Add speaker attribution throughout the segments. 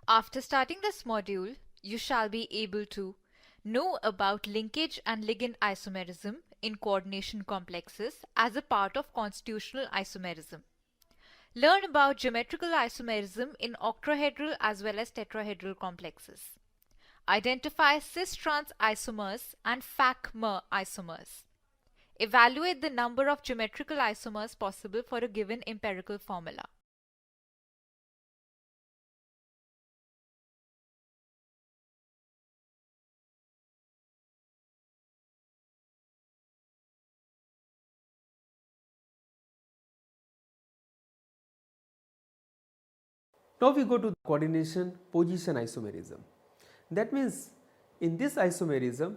Speaker 1: After starting this module, you shall be able to know about linkage and ligand isomerism in coordination complexes as a part of constitutional isomerism. Learn about geometrical isomerism in octahedral as well as tetrahedral complexes. Identify cis-trans isomers and Fak-Mer isomers. Evaluate the number of geometrical isomers possible for a given empirical formula.
Speaker 2: Now we go to coordination position isomerism. That means in this isomerism,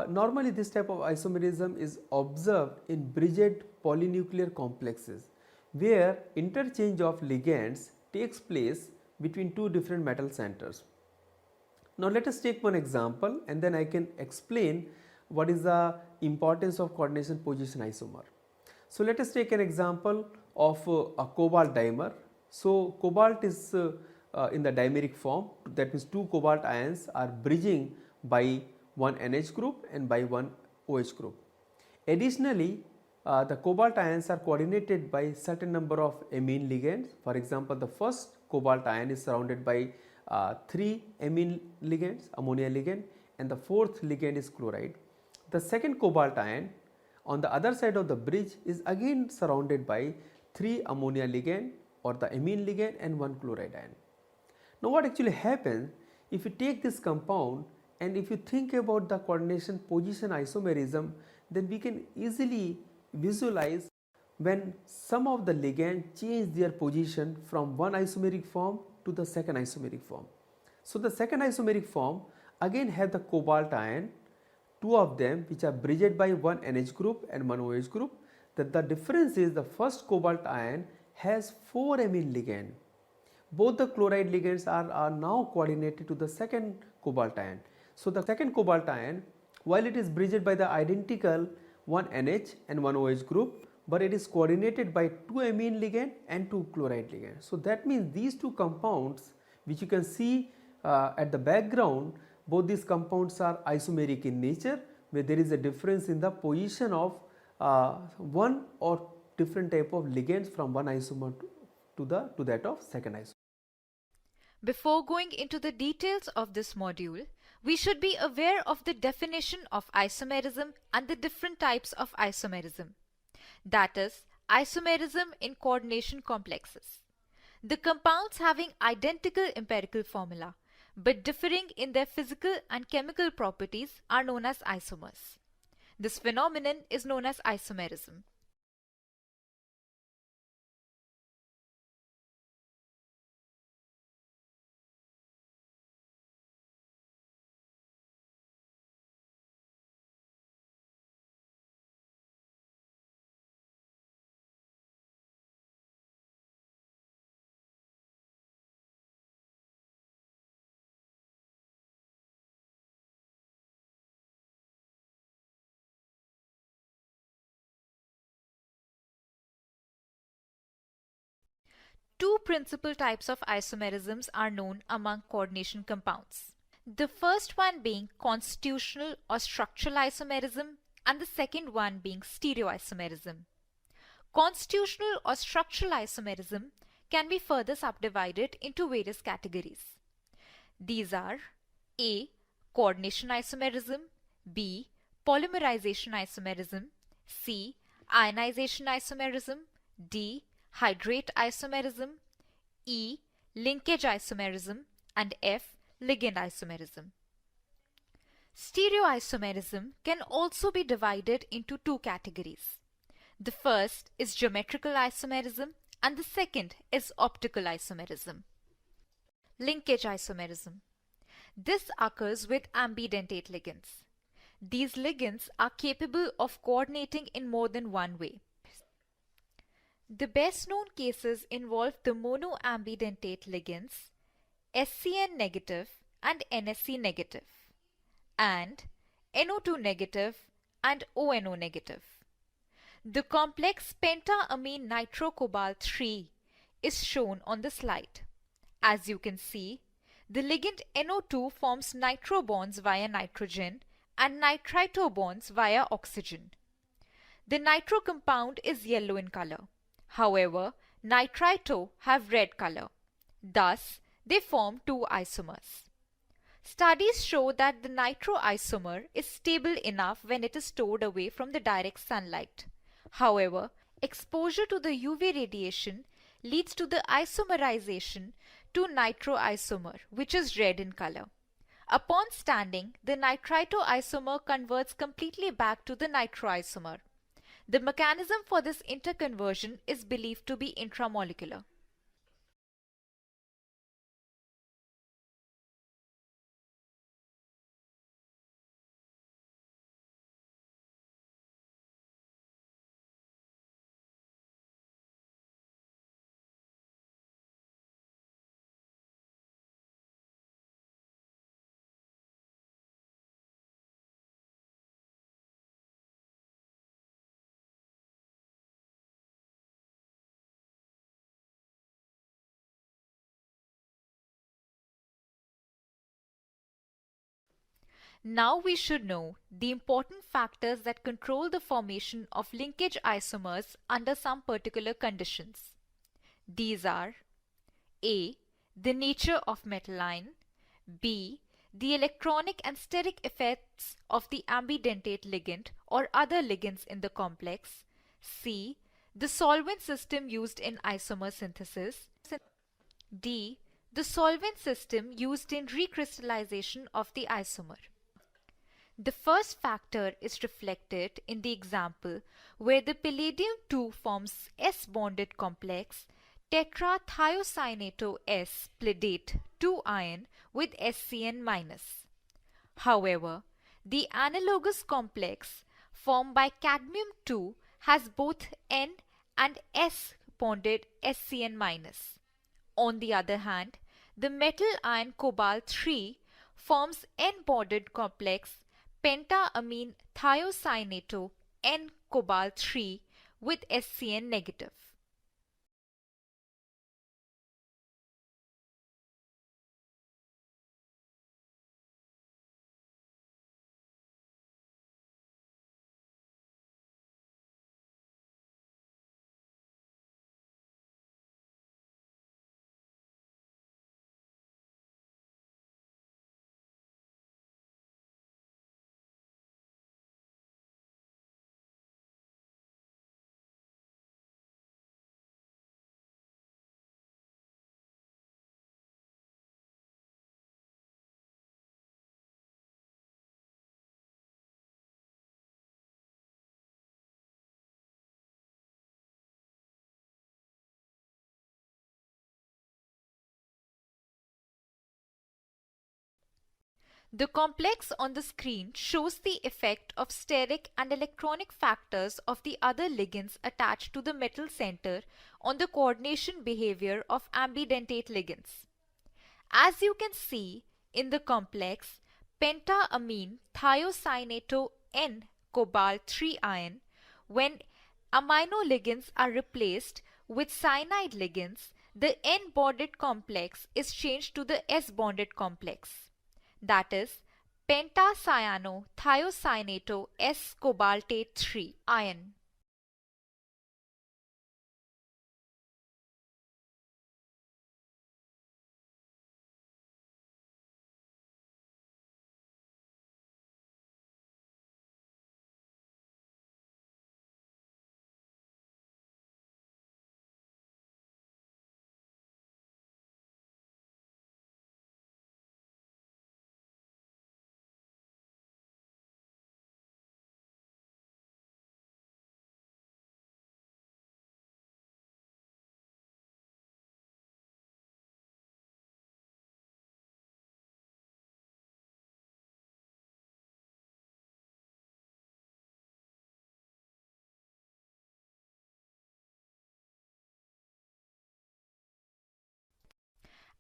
Speaker 2: normally this type of isomerism is observed in bridged polynuclear complexes where interchange of ligands takes place between two different metal centers. Now let us take one example and then I can explain what is the importance of coordination position isomer. So let us take an example of a cobalt dimer. So cobalt is in the dimeric form, that means two cobalt ions are bridging by one NH group and by one OH group. Additionally, the cobalt ions are coordinated by certain number of amine ligands. For example, the first cobalt ion is surrounded by 3 amine ligands, ammonia ligand, and the fourth ligand is chloride. The second cobalt ion on the other side of the bridge is again surrounded by 3 ammonia ligand or the amine ligand and 1 chloride ion. Now what actually happens if you take this compound and if you think about the coordination position isomerism, then we can easily visualize when some of the ligand change their position from one isomeric form to the second isomeric form. So the second isomeric form again have the cobalt ion, two of them which are bridged by one NH group and one OH group. That the difference is the first cobalt ion has 4 amine ligand. Both the chloride ligands are now coordinated to the second cobalt ion. So the second cobalt ion, while it is bridged by the identical one NH and one OH group, but it is coordinated by 2 amine ligand and 2 chloride ligand. So that means these two compounds which you can see at the background, both these compounds are isomeric in nature, where there is a difference in the position of one or different type of ligands from one isomer to that of second isomer.
Speaker 1: Before going into the details of this module, we should be aware of the definition of isomerism and the different types of isomerism. That is, isomerism in coordination complexes. The compounds having identical empirical formula but differing in their physical and chemical properties are known as isomers. This phenomenon is known as isomerism. Two principal types of isomerisms are known among coordination compounds. The first one being constitutional or structural isomerism and the second one being stereoisomerism. Constitutional or structural isomerism can be further subdivided into various categories. These are A. Coordination isomerism, B. Polymerization isomerism, C. Ionization isomerism, D. Hydrate isomerism, E. Linkage isomerism, and F. Ligand isomerism. Stereoisomerism can also be divided into two categories. The first is geometrical isomerism and the second is optical isomerism. Linkage isomerism. This occurs with bidentate ligands. These ligands are capable of coordinating in more than one way. The best known cases involve the monoambidentate ligands SCN negative and NSC negative and NO2 negative and ONO negative. The complex pentaamine nitrocobalt 3 is shown on the slide. As you can see, the ligand NO2 forms nitro bonds via nitrogen and nitrito bonds via oxygen. The nitro compound is yellow in color. However, nitrito have red color. Thus, they form two isomers. Studies show that the nitro isomer is stable enough when it is stored away from the direct sunlight. However, exposure to the UV radiation leads to the isomerization to nitro isomer, which is red in color. Upon standing, the nitrito isomer converts completely back to the nitro isomer. The mechanism for this interconversion is believed to be intramolecular. Now we should know the important factors that control the formation of linkage isomers under some particular conditions. These are A. The nature of metal ion, B. The electronic and steric effects of the ambidentate ligand or other ligands in the complex, C. The solvent system used in isomer synthesis, D. The solvent system used in recrystallization of the isomer. The first factor is reflected in the example where the palladium-2 forms S-bonded complex tetrathiocyanato S pledate 2 ion with SCN-. However, the analogous complex formed by cadmium-2 has both N and S bonded SCN-. On the other hand, the metal ion cobalt-3 forms N-bonded complex pentaamine thiocyanato N cobalt 3 with SCN negative. The complex on the screen shows the effect of steric and electronic factors of the other ligands attached to the metal center on the coordination behavior of ambidentate ligands. As you can see in the complex, pentaamine thiocyanato N cobalt 3 ion, when amino ligands are replaced with cyanide ligands, the N-bonded complex is changed to the S-bonded complex. That is pentacyanothiocyanato S cobaltate 3 ion.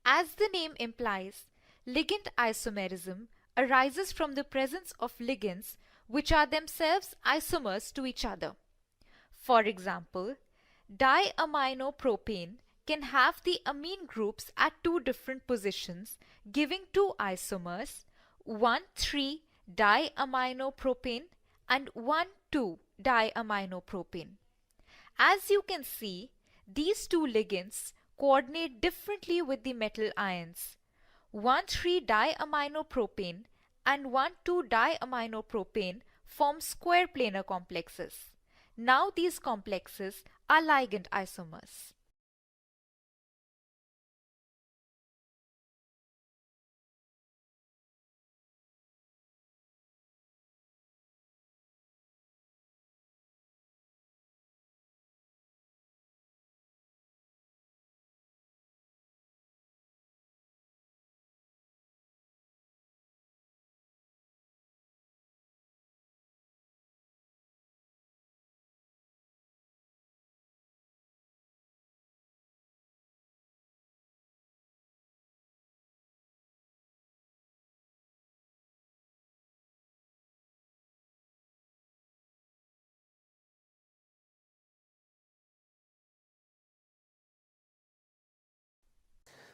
Speaker 1: As the name implies, ligand isomerism arises from the presence of ligands which are themselves isomers to each other. For example, diaminopropane can have the amine groups at two different positions, giving two isomers, 1,3-diaminopropane and 1,2-diaminopropane. As you can see, these two ligands coordinate differently with the metal ions. 1,3-diaminopropane and 1,2-diaminopropane form square planar complexes. Now these complexes are ligand isomers.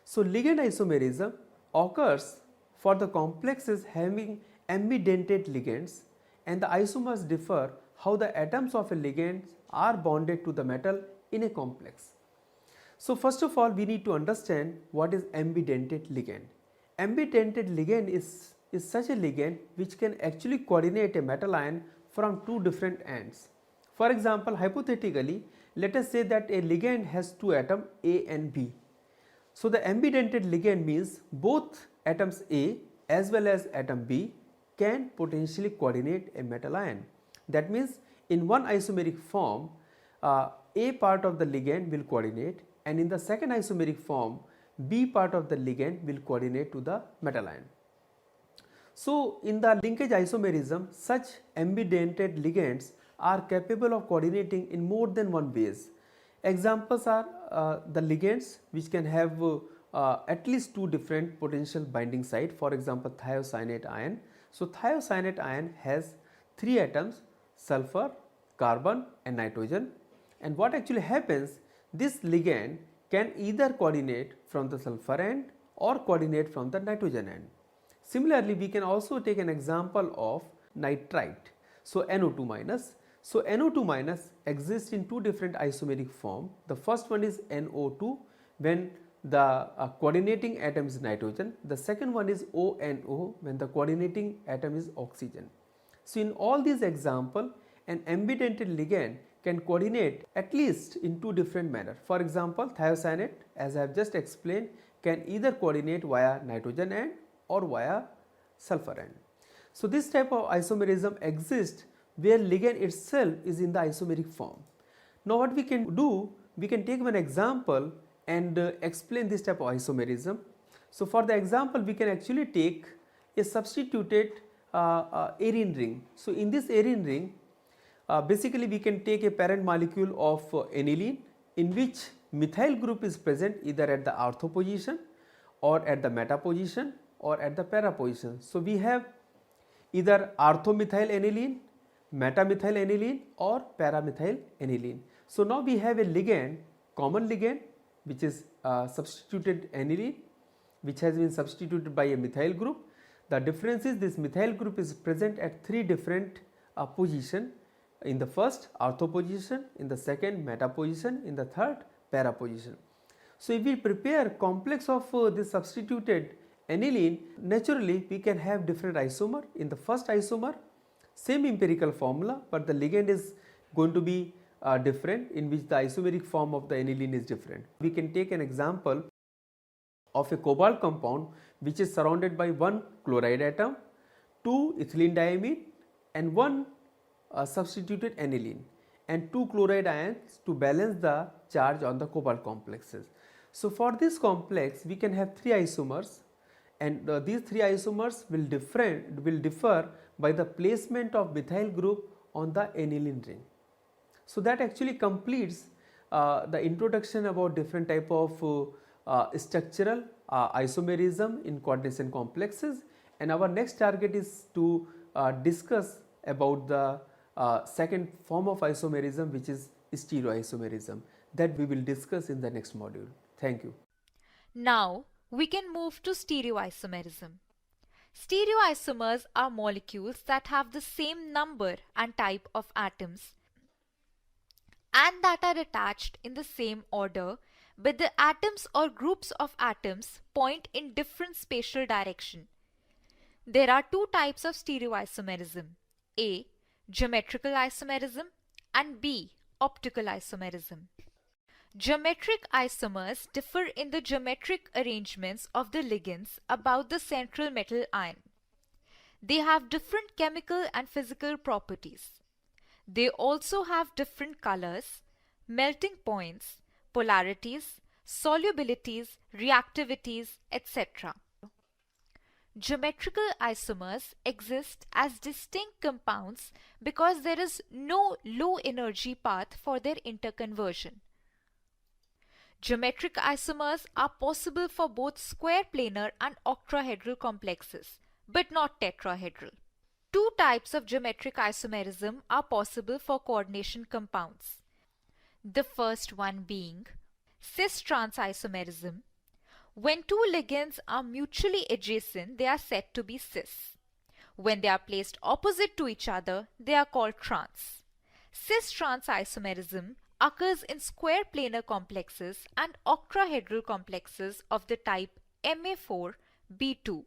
Speaker 2: So ligand isomerism occurs for the complexes having ambidentate ligands, and the isomers differ how the atoms of a ligand are bonded to the metal in a complex. So first of all, we need to understand what is ambidentate ligand. Ambidentate ligand is such a ligand which can actually coordinate a metal ion from two different ends. For example, hypothetically, let us say that a ligand has two atoms A and B. So the ambidentate ligand means both atoms A as well as atom B can potentially coordinate a metal ion. That means in one isomeric form, A part of the ligand will coordinate, and in the second isomeric form, B part of the ligand will coordinate to the metal ion. So in the linkage isomerism, such ambidentate ligands are capable of coordinating in more than one ways. Examples are the ligands which can have at least two different potential binding sites, for example thiocyanate ion. So thiocyanate ion has three atoms, sulfur, carbon and nitrogen, and what actually happens, this ligand can either coordinate from the sulfur end or coordinate from the nitrogen end. Similarly, we can also take an example of nitrite, so NO2 minus. So NO2 minus exists in two different isomeric form. The first one is NO2 when the coordinating atom is nitrogen. The second one is ONO when the coordinating atom is oxygen. So in all these examples, an ambidentate ligand can coordinate at least in two different manner. For example, thiocyanate, as I have just explained, can either coordinate via nitrogen end or via sulfur end. So this type of isomerism exists where ligand itself is in the isomeric form. Now what we can do, we can take one example and explain this type of isomerism. So for the example, we can actually take a substituted arene ring. So in this arene ring, basically we can take a parent molecule of aniline in which methyl group is present either at the ortho position or at the meta position or at the para position. So we have either orthomethyl aniline, metamethyl aniline or paramethyl aniline. So now we have a ligand, common ligand, which is substituted aniline, which has been substituted by a methyl group. The difference is this methyl group is present at three different position. In the first ortho position, in the second meta position, in the third para position. So if we prepare complex of this substituted aniline, naturally we can have different isomer. In the first isomer, same empirical formula, but the ligand is going to be different, in which the isomeric form of the aniline is different. We can take an example of a cobalt compound which is surrounded by one chloride atom, two ethylene diamine and one substituted aniline and two chloride ions to balance the charge on the cobalt complexes. So for this complex we can have three isomers, and these three isomers will differ by the placement of methyl group on the aniline ring. So that actually completes the introduction about different type of structural isomerism in coordination complexes, and our next target is to discuss about the second form of isomerism, which is stereoisomerism, that we will discuss in the next module. Thank you.
Speaker 1: Now we can move to stereoisomerism. Stereoisomers are molecules that have the same number and type of atoms and that are attached in the same order, but the atoms or groups of atoms point in different spatial direction. There are two types of stereoisomerism: A. Geometrical isomerism and B. Optical isomerism. Geometric isomers differ in the geometric arrangements of the ligands about the central metal ion. They have different chemical and physical properties. They also have different colors, melting points, polarities, solubilities, reactivities, etc. Geometrical isomers exist as distinct compounds because there is no low energy path for their interconversion. Geometric isomers are possible for both square planar and octahedral complexes, but not tetrahedral. Two types of geometric isomerism are possible for coordination compounds. The first one being cis-trans isomerism. When two ligands are mutually adjacent, they are said to be cis. When they are placed opposite to each other, they are called trans. Cis-trans isomerism occurs in square planar complexes and octahedral complexes of the type Ma4B2.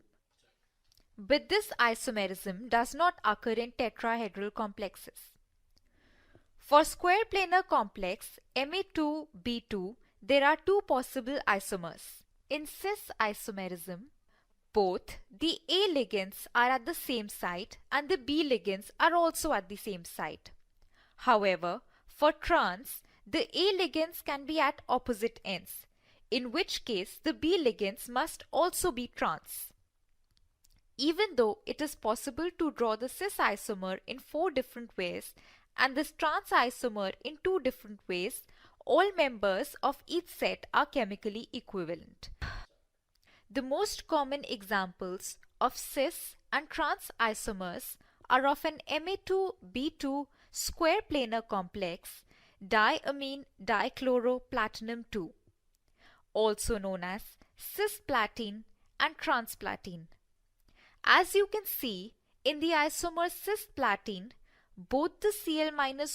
Speaker 1: But this isomerism does not occur in tetrahedral complexes. For square planar complex Ma2B2, there are two possible isomers. In cis isomerism, both the A ligands are at the same site and the B ligands are also at the same site. However, for trans, the A ligands can be at opposite ends, in which case the B ligands must also be trans. Even though it is possible to draw the cis isomer in 4 different ways and this trans isomer in 2 different ways, all members of each set are chemically equivalent. The most common examples of cis and trans isomers are of an Ma2B2 square planar complex, diamine dichloroplatinum 2, also known as cisplatin and transplatin. As you can see, in the isomer cisplatin, both the Cl-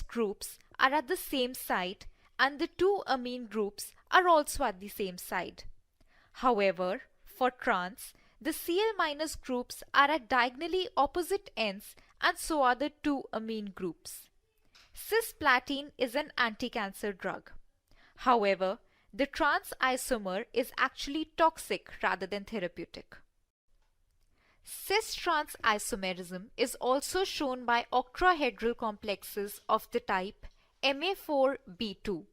Speaker 1: groups are at the same site and the two amine groups are also at the same site. However, for trans, the Cl- groups are at diagonally opposite ends and so are the two amine groups. Cisplatin is an anti-cancer drug. However, the trans isomer is actually toxic rather than therapeutic. Cis-trans isomerism is also shown by octahedral complexes of the type Ma4B2.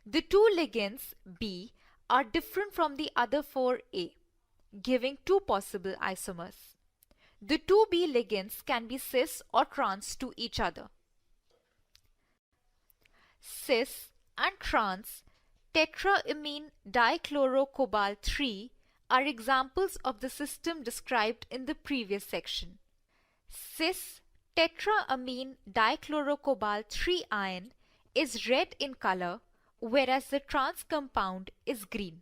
Speaker 1: The two ligands B are different from the other 4A, giving two possible isomers. The two B ligands can be cis or trans to each other. Cis and trans tetraamine dichlorocobalt 3 are examples of the system described in the previous section. Cis tetraamine dichlorocobalt 3 ion is red in color, whereas the trans compound is green.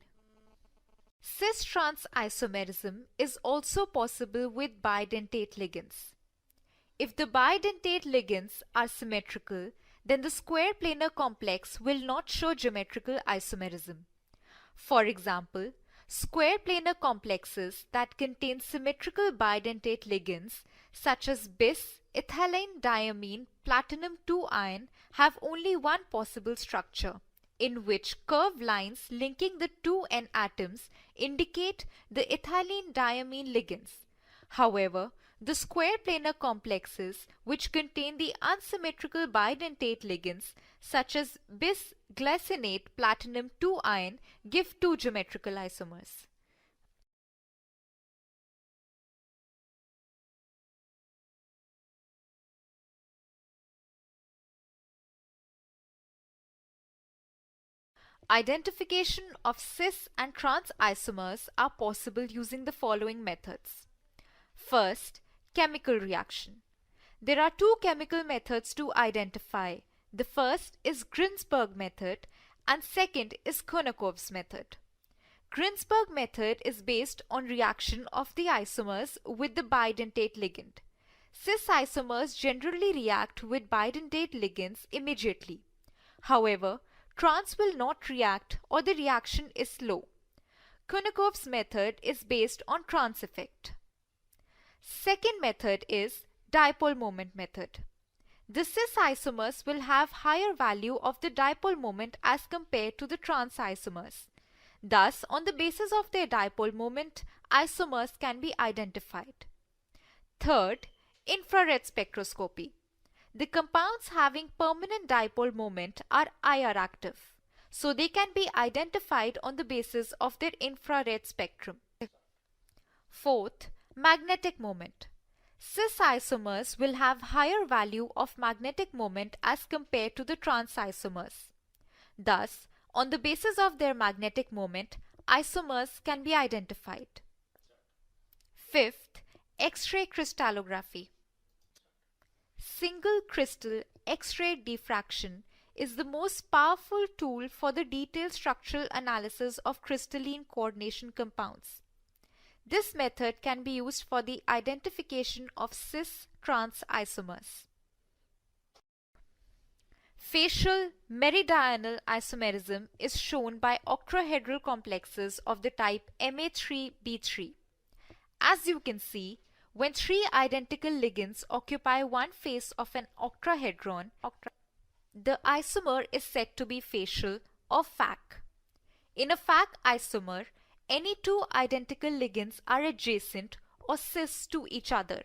Speaker 1: Cis-trans isomerism is also possible with bidentate ligands. If the bidentate ligands are symmetrical, then the square planar complex will not show geometrical isomerism. For example, square planar complexes that contain symmetrical bidentate ligands such as bis, ethylene diamine, platinum 2 ion have only one possible structure, in which curved lines linking the two N atoms indicate the ethylene diamine ligands. However, the square planar complexes which contain the unsymmetrical bidentate ligands such as bis-glycinate platinum 2 ion give two geometrical isomers. Identification of cis and trans isomers are possible using the following methods. First, chemical reaction. There are two chemical methods to identify. The first is Ginsberg method and second is Konakov's method. Grinsberg method is based on reaction of the isomers with the bidentate ligand. Cis isomers generally react with bidentate ligands immediately. However, trans will not react or the reaction is slow. Kunakov's method is based on trans effect. Second method is dipole moment method. The cis isomers will have higher value of the dipole moment as compared to the trans isomers. Thus, on the basis of their dipole moment, isomers can be identified. Third, infrared spectroscopy. The compounds having permanent dipole moment are IR active, so they can be identified on the basis of their infrared spectrum. Fourth, magnetic moment. Cis isomers will have higher value of magnetic moment as compared to the trans isomers. Thus, on the basis of their magnetic moment, isomers can be identified. Fifth, X-ray crystallography. Single crystal X-ray diffraction is the most powerful tool for the detailed structural analysis of crystalline coordination compounds. This method can be used for the identification of cis-trans isomers. Facial meridional isomerism is shown by octahedral complexes of the type Ma3B3. As you can see, when three identical ligands occupy one face of an octahedron, the isomer is said to be facial or FAC. In a FAC isomer, any two identical ligands are adjacent or cis to each other.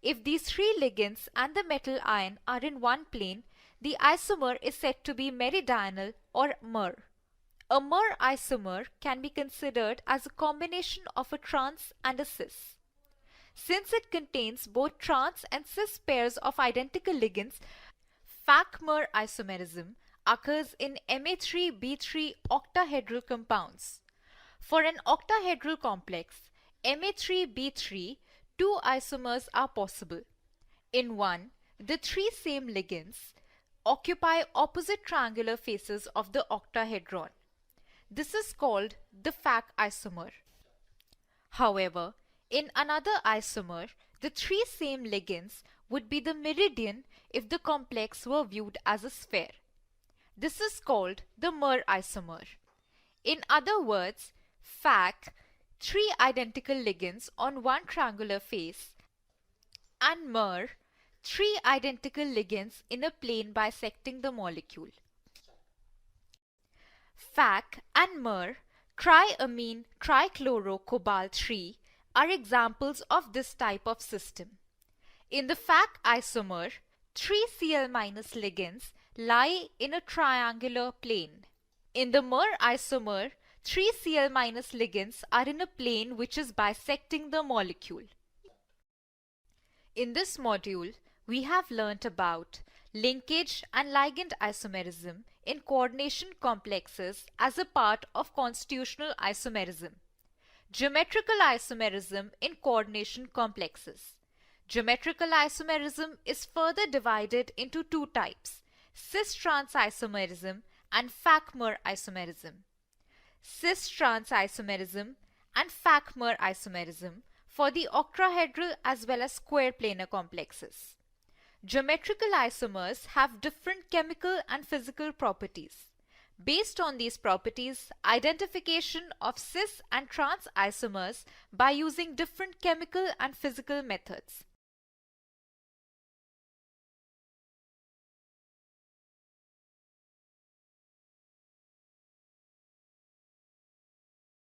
Speaker 1: If these three ligands and the metal ion are in one plane, the isomer is said to be meridional or mer. A mer isomer can be considered as a combination of a trans and a cis. Since it contains both trans and cis pairs of identical ligands, FAC-mer isomerism occurs in Ma3B3 octahedral compounds. For an octahedral complex, Ma3B3, two isomers are possible. In one, the three same ligands occupy opposite triangular faces of the octahedron. This is called the FAC isomer. However, in another isomer, the three same ligands would be the meridian if the complex were viewed as a sphere. This is called the mer isomer. In other words, FAC, three identical ligands on one triangular face, and mer, three identical ligands in a plane bisecting the molecule. FAC and mer, triamine trichlorocobalt-3, are examples of this type of system. In the FAC isomer, three Cl- ligands lie in a triangular plane. In the mer isomer, three Cl- ligands are in a plane which is bisecting the molecule. In this module, we have learnt about linkage and ligand isomerism in coordination complexes as a part of constitutional isomerism. Geometrical isomerism in coordination complexes. Geometrical isomerism is further divided into two types, cis-trans isomerism and FAC-mer isomerism. Cis-trans isomerism and FAC-mer isomerism for the octahedral as well as square planar complexes. Geometrical isomers have different chemical and physical properties. Based on these properties, identification of cis and trans isomers by using different chemical and physical methods.